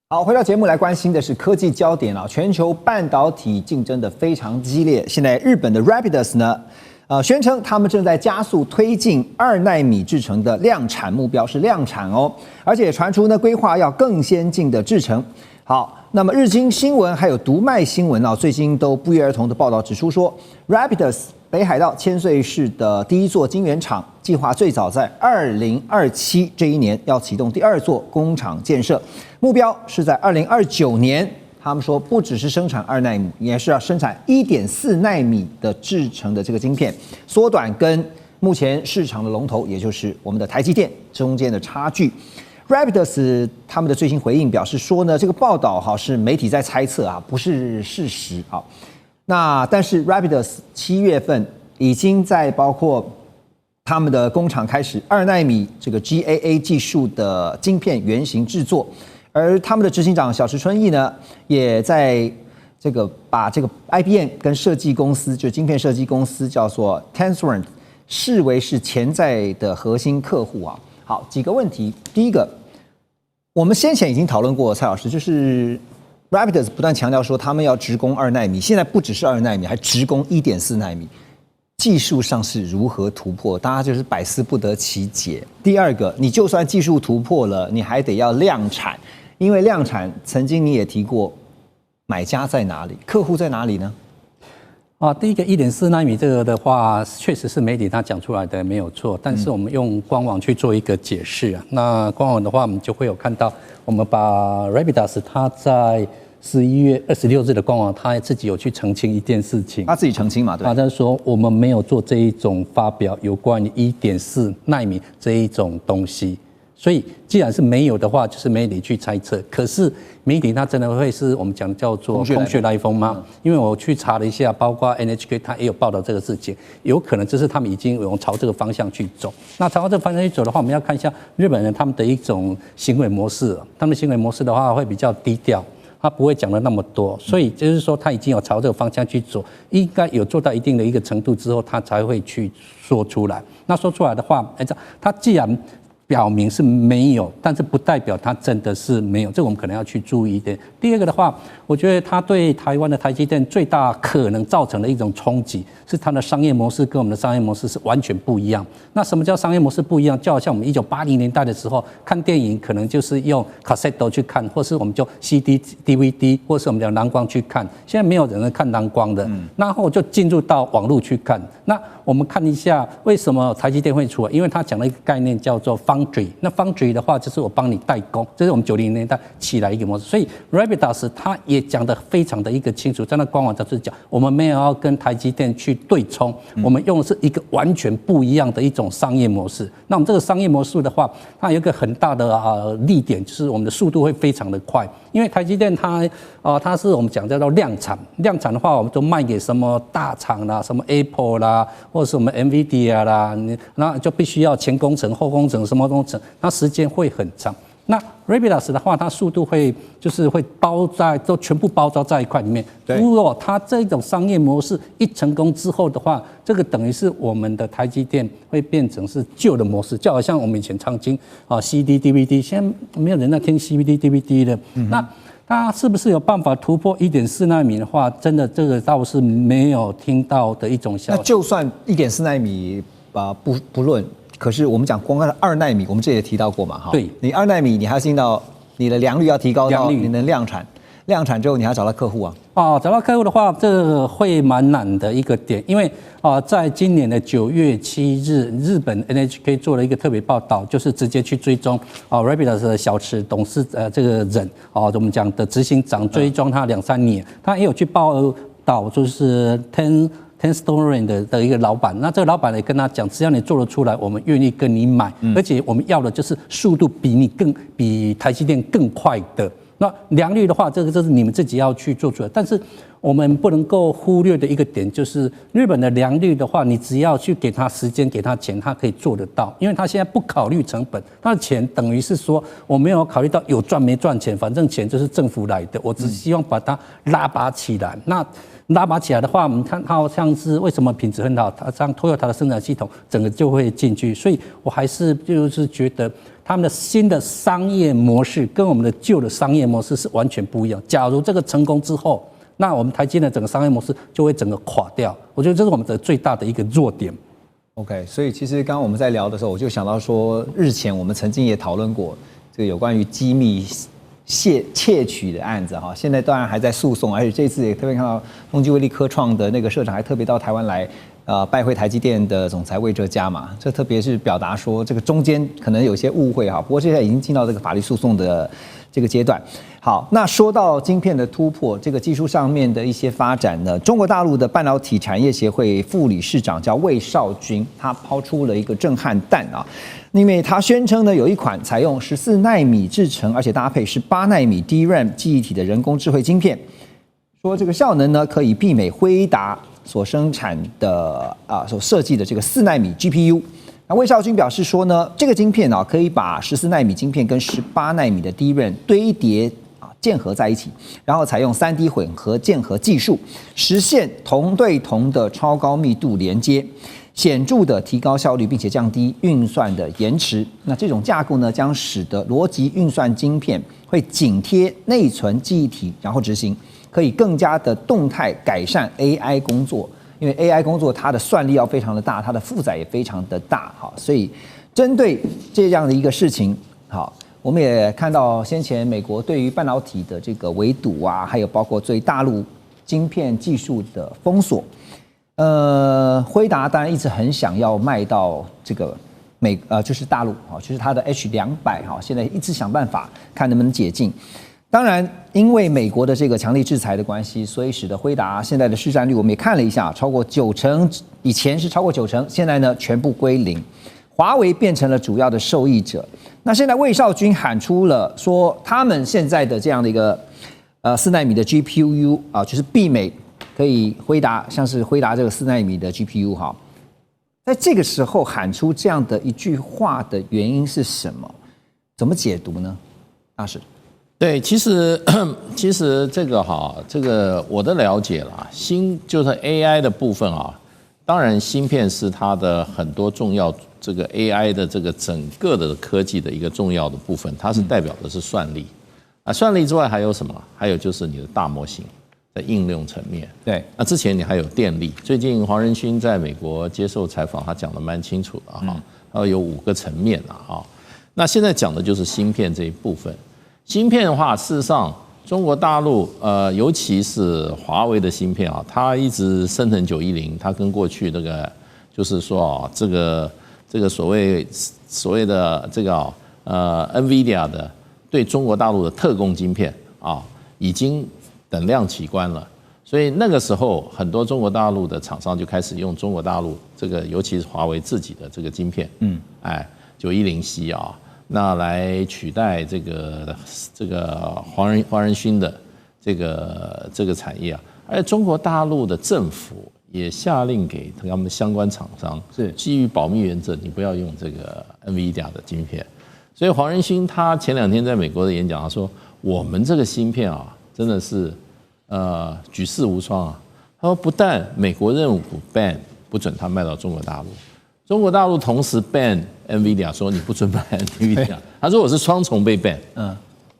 好，回到节目来关心的是科技焦点啊，全球半导体竞争的非常激烈。现在日本的 Rapidus 呢，宣称他们正在加速推进2奈米制程的量产目标，是量产哦，而且传出呢规划要更先进的制程。好，那么日经新闻还有读卖新闻啊，最近都不约而同的报道指出说 ，Rapidus 北海道千岁市的第一座晶圆厂计划最早在2027这一年要启动第2座工厂建设，目标是在2029年。他们说，不只是生产2奈米，也是要生产1.4奈米的制程的这个晶片，缩短跟目前市场的龙头，也就是我们的台积电中间的差距。Rapidus 他们的最新回应表示说呢，这个报道是媒体在猜测啊，不是事实啊。那但是 Rapidus 7月份已经在包括他们的工厂开始2奈米这个 GAA 技术的晶片原型制作，而他们的执行长小池春义呢，也在这个把这个 IBM 跟设计公司，就晶片设计公司叫做 Tensorent 视为是潜在的核心客户啊。好，几个问题。第一个，我们先前已经讨论过，蔡老师，就是 Rapidus 不断强调说他们要直攻2奈米，现在不只是2奈米，还直攻1.4奈米，技术上是如何突破？大家就是百思不得其解。第二个，你就算技术突破了，你还得要量产，因为量产曾经你也提过，买家在哪里，客户在哪里呢？第一个1.4奈米这个的话，确实是媒体他讲出来的没有错，但是我们用官网去做一个解释啊。那官网的话，我们就会有看到，我们把 Rapidus 他在11月26日的官网，他自己有去澄清一件事情。他自己澄清嘛，对。他在说我们没有做这一种发表有关于1.4奈米这一种东西。所以，既然是没有的话，就是媒体去猜测。可是媒体它真的会是我们讲叫做空穴来风吗？因为我去查了一下，包括 NHK 它也有报道这个事情，有可能就是他们已经有朝这个方向去走。那朝这个方向去走的话，我们要看一下日本人他们的一种行为模式。他们的行为模式的话会比较低调，他不会讲的那么多。所以就是说，他已经有朝这个方向去走，应该有做到一定的一个程度之后，他才会去说出来。那说出来的话，他既然表明是没有，但是不代表它真的是没有，这个我们可能要去注意一点。第二个的话，我觉得它对台湾的台积电最大可能造成的一种冲击，是它的商业模式跟我们的商业模式是完全不一样。那什么叫商业模式不一样？就好像我们1980年代的时候看电影，可能就是用 cassette 去看，或是我们就 CD、DVD， 或是我们讲蓝光去看。现在没有人看蓝光的，然后就进入到网络去看。那我们看一下为什么台积电会出来，因为它讲了一个概念叫做 Foundry。那 Foundry 的话，就是我帮你代工，这是我们90年代起来一个模式。所以 Rapidus 它也讲得非常的一个清楚，在那官网就是讲，我们没有要跟台积电去对冲，我们用的是一个完全不一样的一种商业模式。那我们这个商业模式的话，它有一个很大的利点，就是我们的速度会非常的快。因为台积电它是我们讲叫做量产，量产的话，我们都卖给什么大厂啦，什么 Apple 啦，或者是我们 NVIDIA 啦，那就必须要前工程、后工程、什么工程，它时间会很长。那 Rapidus 的话，它速度会都全部包装在一块里面。如果它这种商业模式一成功之后的话，这个等于是我们的台积电会变成是旧的模式，就好像我们以前常听CD、DVD， 现在没有人在听 CD、DVD 的。那它是不是有办法突破1.4奈米的话，真的这个倒是没有听到的一种消息。那就算1.4奈米不论。可是我们讲光看2奈米，我们这也提到过嘛，哈。对，你2奈米，你还要进到你的良率要提高到你能量产，量产之后你还要找到客户啊。找到客户的话，这个会蛮难的一个点，因为在今年的9月7日，日本 NHK 做了一个特别报道，就是直接去追踪Rapidus 的小池董事这个人我们讲的执行长，追踪他2-3年，他也有去报道，就是 Tenstorrent 的一个老板，那这个老板也跟他讲，只要你做得出来，我们愿意跟你买，而且我们要的就是速度比台积电更快的。那良率的话，这个是你们自己要去做出来。但是我们不能够忽略的一个点就是日本的良率的话，你只要去给他时间、给他钱，他可以做得到，因为他现在不考虑成本，他的钱等于是说我没有考虑到有赚没赚钱，反正钱就是政府来的，我只希望把它拉拔起来。那拉拔起来的话，我们看它好像是为什么品质很好，它像 Toyota 的生产系统整个就会进去，所以我还是就是觉得他们的新的商业模式跟我们的旧的商业模式是完全不一样。假如这个成功之后，那我们台积电的整个商业模式就会整个垮掉，我觉得这是我们的最大的一个弱点。OK， 所以其实刚刚我们在聊的时候，我就想到说，日前我们曾经也讨论过这个有关于机密窃取的案子哈，现在当然还在诉讼，而且这次也特别看到丰基威力科创的那个社长还特别到台湾来，拜会台积电的总裁魏哲嘉嘛，这特别是表达说这个中间可能有些误会哈，不过现在已经进到这个法律诉讼的这个阶段。好，那说到晶片的突破，这个技术上面的一些发展呢，中国大陆的半导体产业协会副理事长叫魏少军，他抛出了一个震撼弹啊，因为他宣称呢，有一款采用14奈米制程，而且搭配18奈米 DRAM 记忆体的人工智慧晶片，说这个效能呢可以媲美辉达所生产的所设计的这个4奈米 GPU。那魏少军表示说呢，这个晶片啊可以把14奈米晶片跟18奈米的 DRAM 堆叠键合在一起，然后采用3D 混合键合技术，实现同对同的超高密度连接，显著的提高效率，并且降低运算的延迟。那这种架构呢，将使得逻辑运算晶片会紧贴内存记忆体，然后执行，可以更加的动态改善 AI 工作。因为 AI 工作它的算力要非常的大，它的负载也非常的大，好，所以针对这样的一个事情，好。我们也看到先前美国对于半导体的这个围堵啊，还有包括对大陆晶片技术的封锁，辉达当然一直很想要卖到这个就是大陆啊，就是它的 H200哈，现在一直想办法看能不能解禁。当然，因为美国的这个强力制裁的关系，所以使得辉达现在的市占率我们也看了一下，超过90%，以前是超过90%，现在呢全部归零。华为变成了主要的受益者。那现在魏少军喊出了说，他们现在的这样的一个4奈米的 GPU 啊，就是媲美可以像是辉达这个4奈米的 GPU 哈，在这个时候喊出这样的一句话的原因是什么？怎么解读呢？大使？对，其实这个我的了解啦，就是 AI 的部分啊。当然，芯片是它的很多重要这个 AI 的这个整个的科技的一个重要的部分，它是代表的是算力啊。算力之外还有什么？还有就是你的大模型的应用层面。对，那之前你还有电力。最近黄仁勋在美国接受采访，他讲得蛮清楚的哈，他有5个层面了哈。那现在讲的就是芯片这一部分。芯片的话，事实上。中国大陆尤其是华为的芯片啊，它一直升腾910，它跟过去那个就是说啊，这个所谓的这个NVIDIA 的对中国大陆的特供晶片啊，已经等量齐观了。所以那个时候，很多中国大陆的厂商就开始用中国大陆这个，尤其是华为自己的这个晶片，910C 啊。那来取代这个黄仁勋的这个产业啊，而且中国大陆的政府也下令给他们相关厂商，是基于保密原则，你不要用这个 NVIDIA 的晶片。所以黄仁勋他前2天在美国的演讲，他说我们这个芯片啊，真的是举世无双啊。他说不但美国政府 ban 不准他卖到中国大陆。中国大陆同时 ban NVIDIA 说你不准卖 NVIDIA， 他说我是双重被 ban，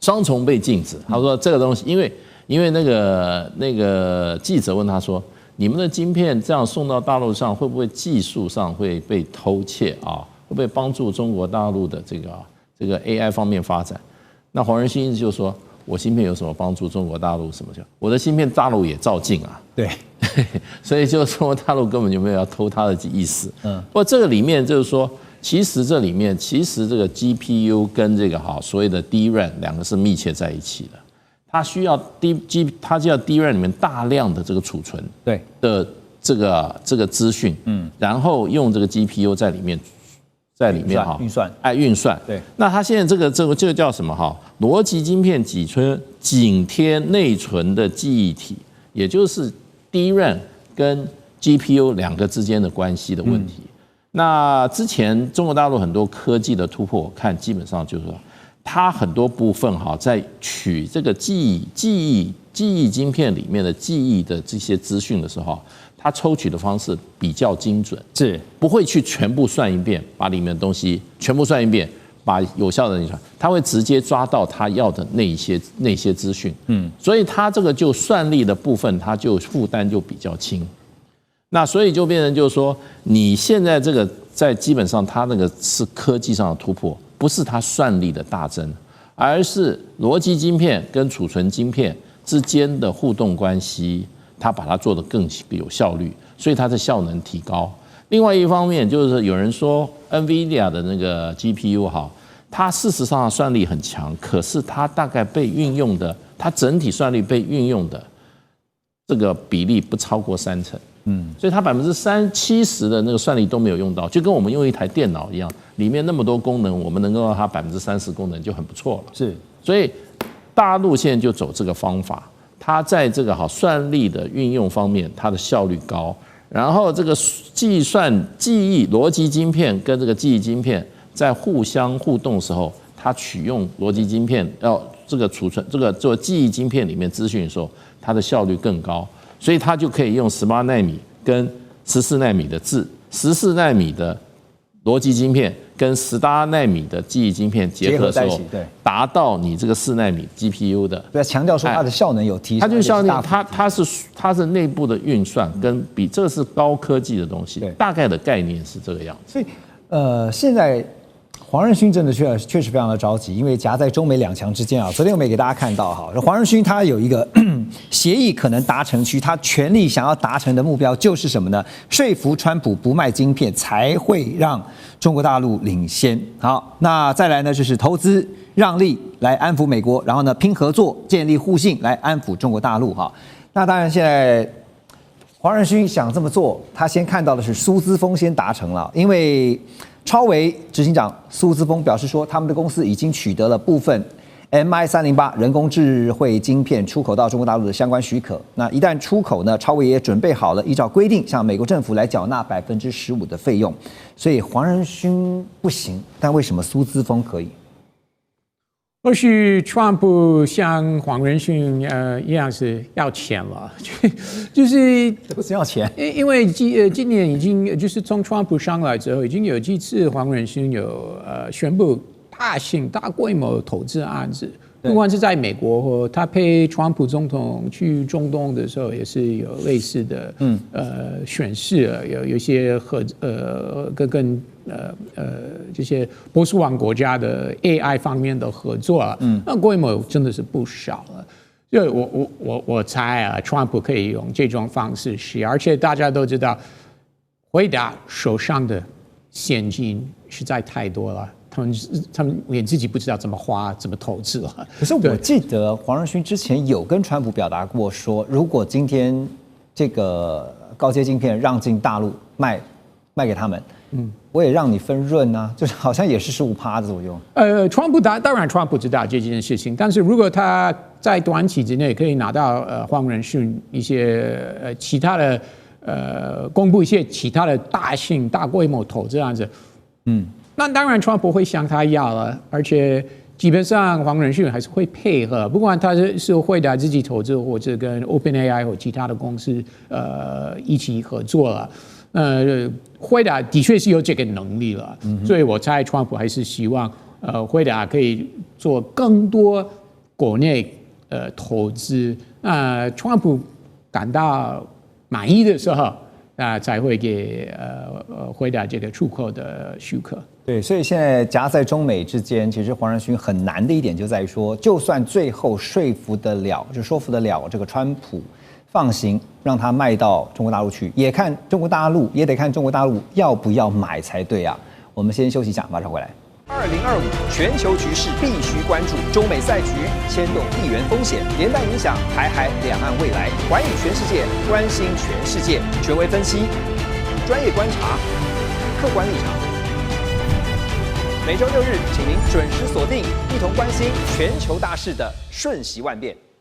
双重被禁止。他说这个东西，因为那个记者问他说，你们的晶片这样送到大陆上，会不会技术上会被偷窃啊？会不会帮助中国大陆的这个 AI 方面发展？那黄仁勋就说，我芯片有什么帮助中国大陆什么？我的芯片大陆也照进啊。对。所以就是中国大陆根本就没有要偷他的意思。不过这个里面就是说，其实这个 GPU 跟这个所谓的 DRAM 两个是密切在一起的。它需要 DRAM 里面大量的这个储存的这个资讯，然后用这个 GPU 在里面运算。对。那它现在这个叫什么逻辑晶片紧贴内存的记忆体。也就是 DRAM 跟 GPU 两个之间的关系的问题。那之前中国大陆很多科技的突破，我看基本上就是说，它很多部分在取这个记忆晶片里面的记忆的这些资讯的时候，它抽取的方式比较精准，是不会去全部算一遍，把里面的东西全部算一遍，把有效的算，它会直接抓到它要的那些资讯，所以它这个就算力的部分，它就负担就比较轻。那所以就变成就是说，你现在这个在基本上它那个是科技上的突破，不是它算力的大增，而是逻辑晶片跟储存晶片之间的互动关系，它把它做得更有效率，所以它的效能提高。另外一方面就是有人说 NVIDIA 的那个 GPU 它事实上算力很强，可是它大概被运用的，它整体算力被运用的这个比例不超过30%。所以它70%的那个算力都没有用到，就跟我们用一台电脑一样，里面那么多功能，我们能够让它30%功能就很不错了。是，所以大陆现在就走这个方法，它在这个算力的运用方面，它的效率高，然后这个记忆逻辑晶片跟这个记忆晶片在互相互动的时候，它取用逻辑晶片要这个储存这个做记忆晶片里面资讯的时候，它的效率更高。所以它就可以用18奈米跟14奈米的14奈米的逻辑晶片跟18奈米的记忆晶片结合的时候，达到你这个4奈米 GPU 的。对，强调说它的效能有提升。它就是效能，它是内部的运算跟比这个是高科技的东西，大概的概念是这个样子。所以现在黄仁勋真的确实非常的着急，因为夹在中美两强之间啊。昨天我们也给大家看到黄仁勋他有一个协议可能达成区，他全力想要达成的目标就是什么呢？说服川普不卖晶片，才会让中国大陆领先。好，那再来呢就是投资让利来安抚美国，然后呢拼合作建立互信来安抚中国大陆哈。那当然现在黄仁勋想这么做，他先看到的是苏姿丰先达成了，因为超微执行长苏姿丰表示说，他们的公司已经取得了部分 MI308 人工智慧晶片出口到中国大陆的相关许可。那一旦出口呢，超微也准备好了，依照规定向美国政府来缴纳15%的费用。所以黄仁勋不行，但为什么苏姿丰可以？或许川普像黄仁勋一样是要钱了，就是不是要钱，因为今年已经就是从川普上来之后，已经有几次黄仁勋有宣布大规模投资案子，不管是在美国或他陪川普总统去中东的时候，也是有类似的宣示，有一些跟这些波斯湾国家的 AI 方面的合作，那规模真的是不少了。就我猜川普可以用这种方式使，而且大家都知道，辉达手上的现金实在太多了。他们连自己不知道怎么花、怎么投资了。可是我记得黄仁勋之前有跟川普表达过说，如果今天这个高阶晶片让进大陆卖给他们，我也让你分润啊，就是好像也是15%的左右。川普当然川普知道这件事情，但是如果他在短期之内可以拿到黄仁勋一些其他的公布一些其他的大规模投资案子，那当然川普会向他要了，而且基本上黄仁勋还是会配合，不管他是辉达自己投资，或者跟 OpenAI 或其他的公司一起合作了。辉达的确是有这个能力了，所以我猜川普还是希望辉达可以做更多国内投资。川普感到满意的时候，才会给辉达这个出口的许可。对，所以现在夹在中美之间，其实黄仁勋很难的一点就在于说，就算最后说服得了这个川普放行，让他卖到中国大陆去，也得看中国大陆要不要买才对啊。我们先休息一下，马上回来。2025全球局势必须关注，中美赛局牵动地缘风险，连带影响台海两岸未来。环宇全世界，关心全世界，权威分析，专业观察，客观立场。每周6日，请您准时锁定，一同关心全球大事的瞬息万变。